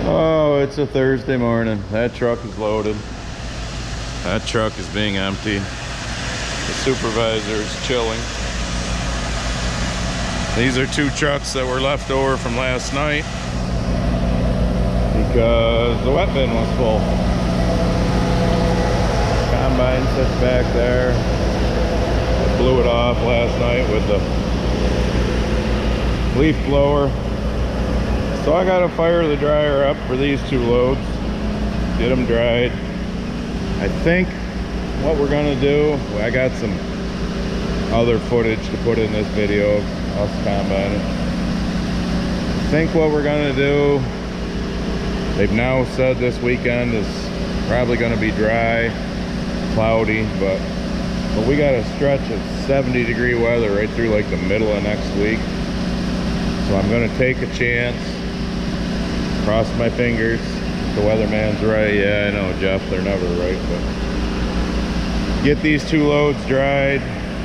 Oh, it's a Thursday morning. That truck is loaded. That truck is being emptied. The supervisor is chilling. These are 2 trucks that were left over from last night because the wet bin was full. Combine sits back there. I blew it off last night with the leaf blower. So I gotta fire the dryer up for these 2 loads, get them dried. I think what we're gonna do, I got some other footage to put in this video of us combining. I think what we're gonna do, they've now said this weekend is probably gonna be dry, cloudy, but we got a stretch of 70-degree weather right through like the middle of next week. So I'm gonna take a chance. Cross my fingers. The weatherman's right. Yeah, I know, Jeff, they're never right. But get these 2 loads dried.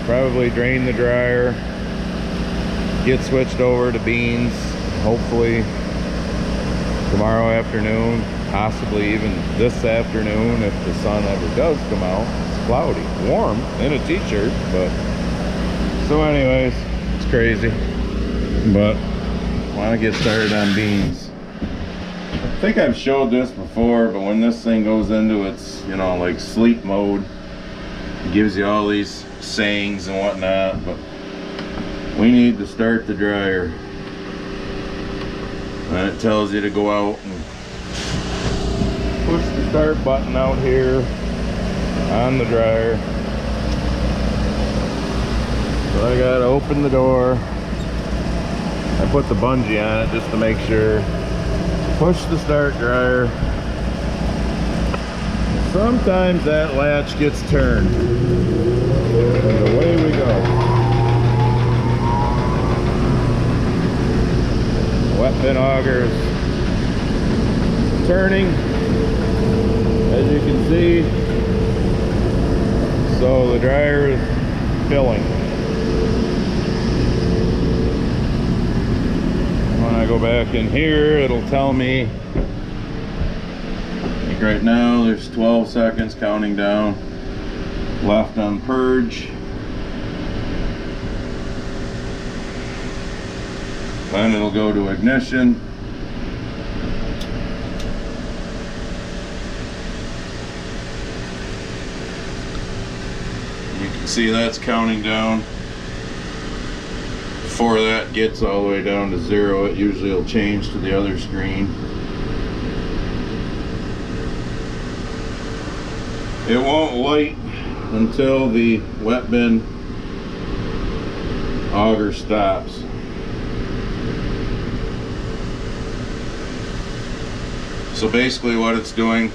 Probably drain the dryer. Get switched over to beans. Hopefully tomorrow afternoon. Possibly even this afternoon if the sun ever does come out. It's cloudy. Warm in a t-shirt. But so anyways, it's crazy. But I want to get started on beans. I think I've showed this before, but when this thing goes into its, you know, like sleep mode, it gives you all these sayings and whatnot, but we need to start the dryer. And it tells you to go out and push the start button out here on the dryer. So I gotta open the door. I put the bungee on it just to make sure. Push the start dryer. Sometimes that latch gets turned. And away we go. Wet bin augers turning, as you can see. So the dryer is filling. When I go back in here, it'll tell me, like right now there's 12 seconds counting down left on purge. Then it'll go to ignition. You can see that's counting down. Before that gets all the way down to 0, it usually will change to the other screen. It won't light until the wet bin auger stops. So basically what it's doing,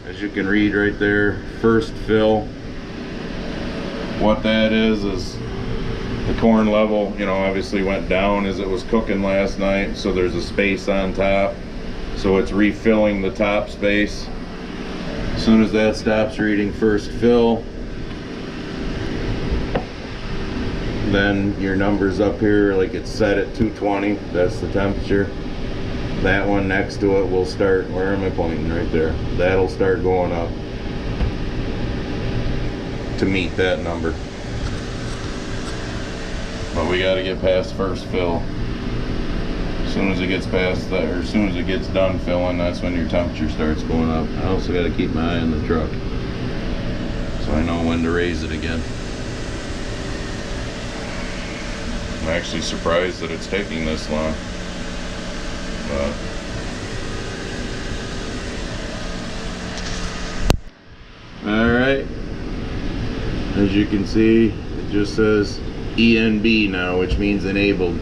as you can read right there, first fill. What that is the corn level, you know, obviously went down as it was cooking last night, so there's a space on top, so it's refilling the top space. As soon as that stops reading first fill, then your numbers up here, like it's set at 220, that's the temperature. That one next to it will start, where am I pointing? Right there. That'll start going up to meet that number. But we got to get past first fill. As soon as it gets past that, or as soon as it gets done filling, that's when your temperature starts going up. I also got to keep my eye on the truck, so I know when to raise it again. I'm actually surprised that it's taking this long. But alright, as you can see, it just says ENB now, which means enabled.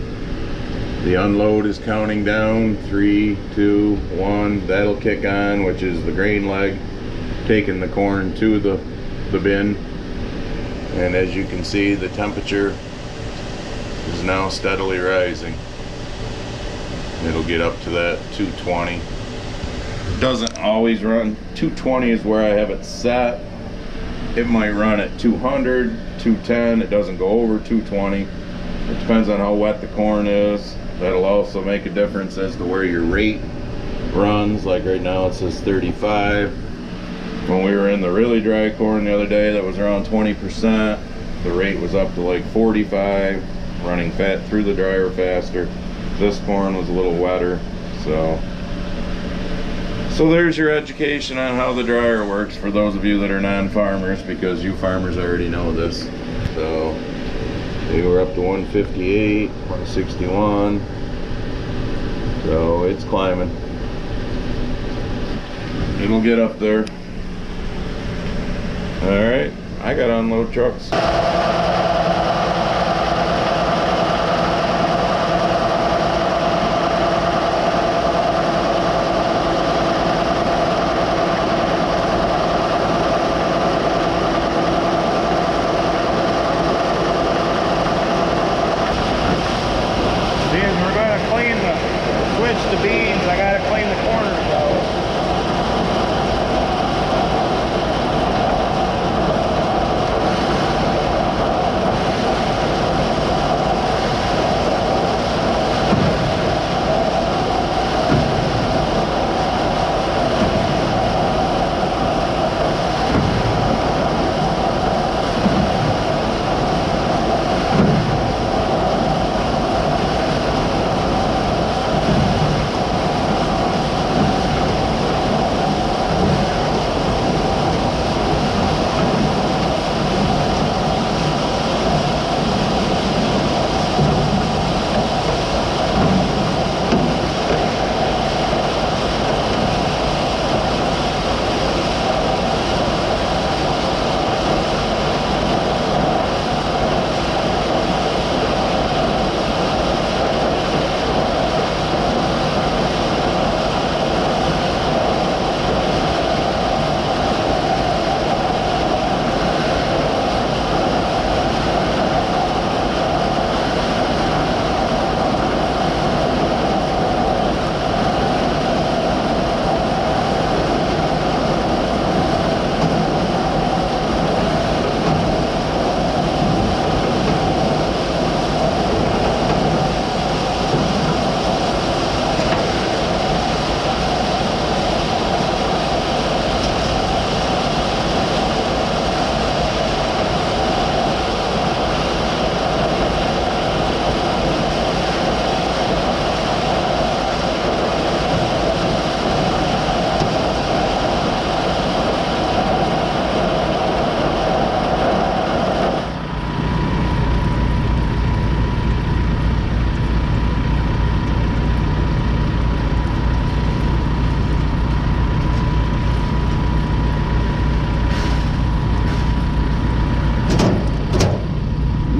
The unload is counting down. 3, 2, 1. That'll kick on, which is the grain leg taking the corn to the bin. And as you can see, the temperature is now steadily rising. It'll get up to that 220. It doesn't always run. 220 is where I have it set. It might run at 200, 210. It doesn't go over 220. It depends on how wet the corn is. That'll also make a difference as to where your rate runs. Like right now it says 35. When we were in the really dry corn the other day, that was around 20%. The rate was up to like 45, running fat through the dryer faster. This corn was a little wetter, so there's your education on how the dryer works for those of you that are non-farmers, because you farmers already know this. So we were up to 158, 161, so it's climbing. It'll get up there. All right, I gotta unload trucks. The beans, I gotta clean the corners out.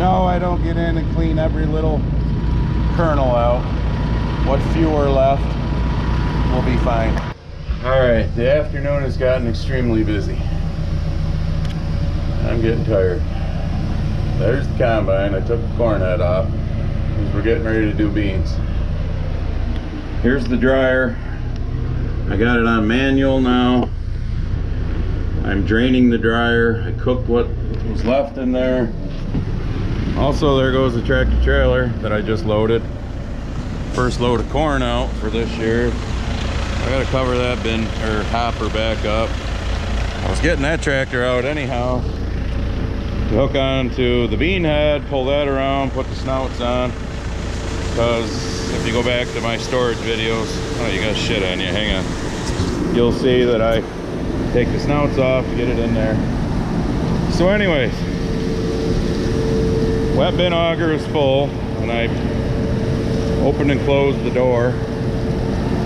No, I don't get in and clean every little kernel out. What few are left will be fine. All right, the afternoon has gotten extremely busy. I'm getting tired. There's the combine. I took the corn head off because we're getting ready to do beans. Here's the dryer. I got it on manual now. I'm draining the dryer. I cooked what was left in there. Also, there goes the tractor trailer that I just loaded. First load of corn out for this year. I gotta cover that bin or hopper back up. I was getting that tractor out anyhow. Hook onto the bean head, pull that around, put the snouts on. Because if you go back to my storage videos, oh, you got shit on you, hang on. You'll see that I take the snouts off to get it in there. So anyways, wet bin auger is full, and I opened and closed the door.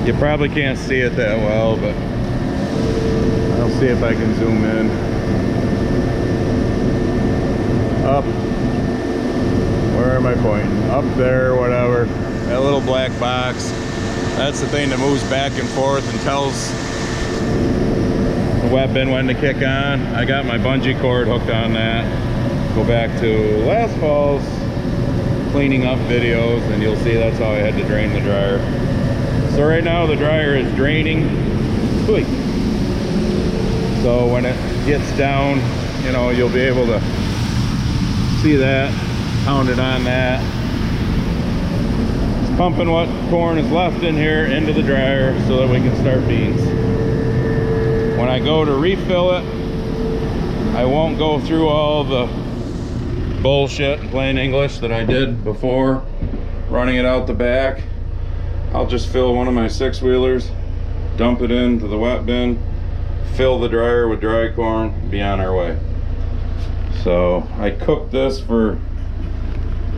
You probably can't see it that well, but I'll see if I can zoom in. Up. Where am I pointing? Up there, whatever. That little black box. That's the thing that moves back and forth and tells the wet bin when to kick on. I got my bungee cord hooked on that. Go back to last fall's cleaning up videos and you'll see that's how I had to drain the dryer. So right now the dryer is draining. So when it gets down, you know, you'll be able to see that, pound it on that. pumping what corn is left in here into the dryer so that we can start beans. When I go to refill it, I won't go through all the bullshit in plain English that I did before running it out the back. I'll just fill one of my 6-wheelers, dump it into the wet bin, fill the dryer with dry corn, be on our way. So I cooked this for,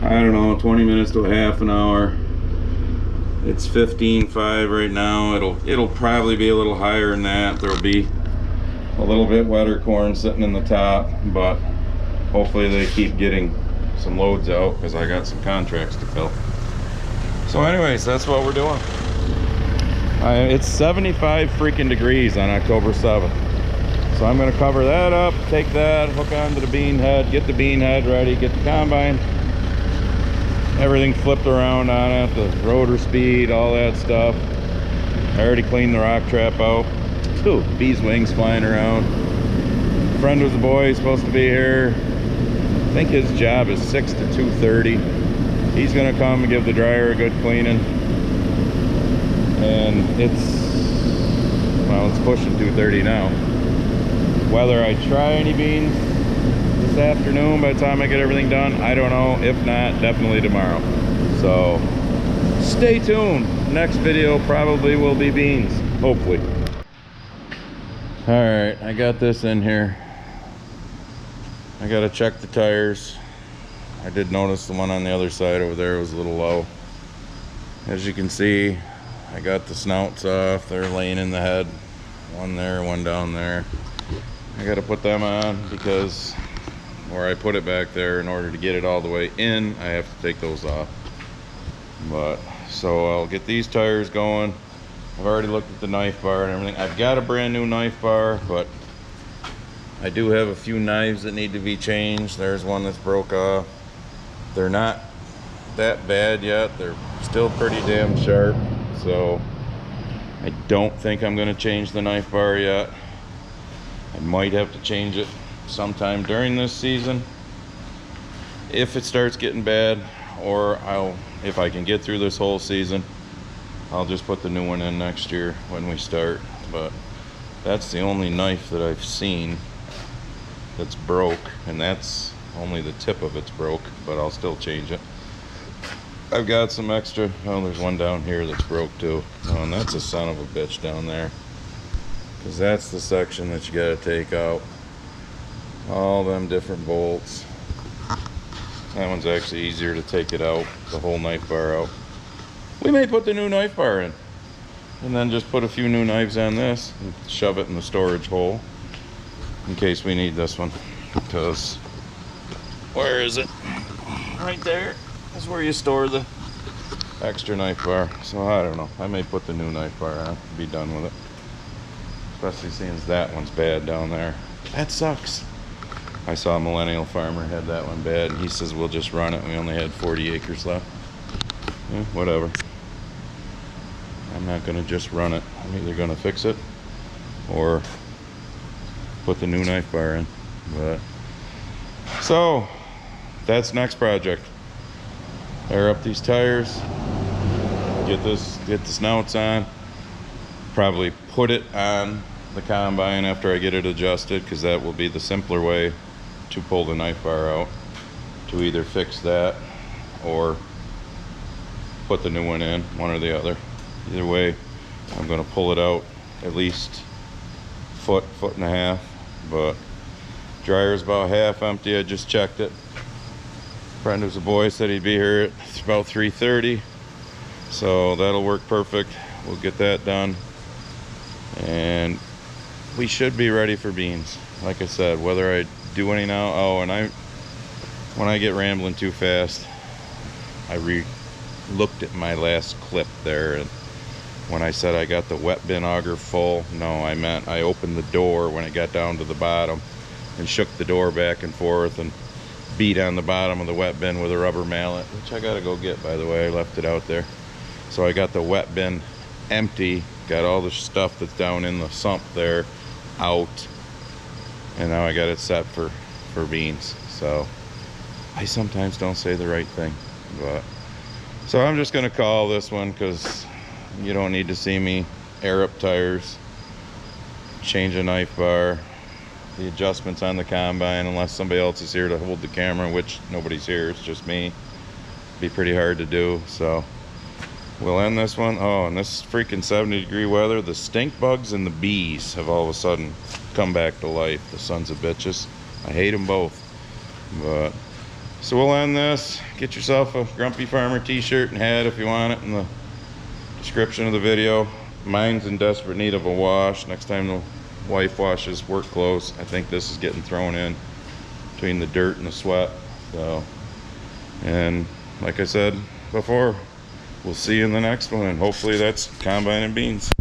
I don't know, 20 minutes to a half an hour. It's 15.5 right now. It'll probably be a little higher than that. There'll be a little bit wetter corn sitting in the top, but hopefully they keep getting some loads out because I got some contracts to fill. So anyways, that's what we're doing. It's 75 freaking degrees on October 7th. So I'm gonna cover that up, take that, hook onto the bean head, get the bean head ready, get the combine, everything flipped around on it, the rotor speed, all that stuff. I already cleaned the rock trap out. Ooh, bees wings flying around. Friend was the boy, he's supposed to be here. I think his job is 6 to 2:30. He's gonna come and give the dryer a good cleaning. And it's pushing 2:30 now. Whether I try any beans this afternoon by the time I get everything done, I don't know. If not, definitely tomorrow. So stay tuned. Next video probably will be beans, hopefully. All right, I got this in here. I gotta check the tires. I did notice the one on the other side over there was a little low. As you can see, I got the snouts off. They're laying in the head. One there, one down there. I gotta put them on because where I put it back there, in order to get it all the way in, I have to take those off. But so I'll get these tires going. I've already looked at the knife bar and everything. I've got a brand new knife bar, but I do have a few knives that need to be changed. There's one that's broke off. They're not that bad yet. They're still pretty damn sharp. So I don't think I'm gonna change the knife bar yet. I might have to change it sometime during this season if it starts getting bad, or if I can get through this whole season, I'll just put the new one in next year when we start. But that's the only knife that I've seen that's broke, and that's only the tip of it's broke, but I'll still change it. I've got some extra. Oh, there's one down here that's broke too. Oh, and that's a son of a bitch down there, because that's the section that you got to take out. All them different bolts. That one's actually easier to take it out, the whole knife bar out. We may put the new knife bar in and then just put a few new knives on this and shove it in the storage hole in case we need this one. Because where is it? Right there is where you store the extra knife bar. So I don't know, I may put the new knife bar on, be done with it. Especially seeing as that one's bad down there. That sucks. I saw a millennial farmer had that one bad, and he says we'll just run it. We only had 40 acres left. Yeah, whatever. I'm not gonna just run it. I'm either gonna fix it or put the new knife bar in. But so that's next project. Air up these tires, get the snouts on, probably put it on the combine after I get it adjusted, because that will be the simpler way to pull the knife bar out, to either fix that or put the new one in, one or the other. Either way, I'm gonna pull it out at least foot and a half, but dryer's about half empty. I just checked it. Friend who's a boy said he'd be here at about 3:30, so that'll work perfect. We'll get that done and we should be ready for beans. Like I said, whether I do any now, when I get rambling too fast, I looked at my last clip there, and when I said I got the wet bin auger full, no, I meant I opened the door when it got down to the bottom and shook the door back and forth and beat on the bottom of the wet bin with a rubber mallet, which I gotta go get, by the way. I left it out there. So I got the wet bin empty, got all the stuff that's down in the sump there out, and now I got it set for beans. So I sometimes don't say the right thing, but So I'm just gonna call this one because you don't need to see me air up tires, change a knife bar, the adjustments on the combine, unless somebody else is here to hold the camera, which nobody's here, it's just me. Be pretty hard to do, so we'll end this one. Oh, and this freaking 70-degree weather, the stink bugs and the bees have all of a sudden come back to life. The sons of bitches. I hate them both. But so we'll end this. Get yourself a Grumpy Farmer t-shirt and hat if you want it in the description of the video. Mine's in desperate need of a wash. Next time the wife washes work clothes, I think this is getting thrown in between the dirt and the sweat. So, and like I said before, we'll see you in the next one, and hopefully that's combine and beans.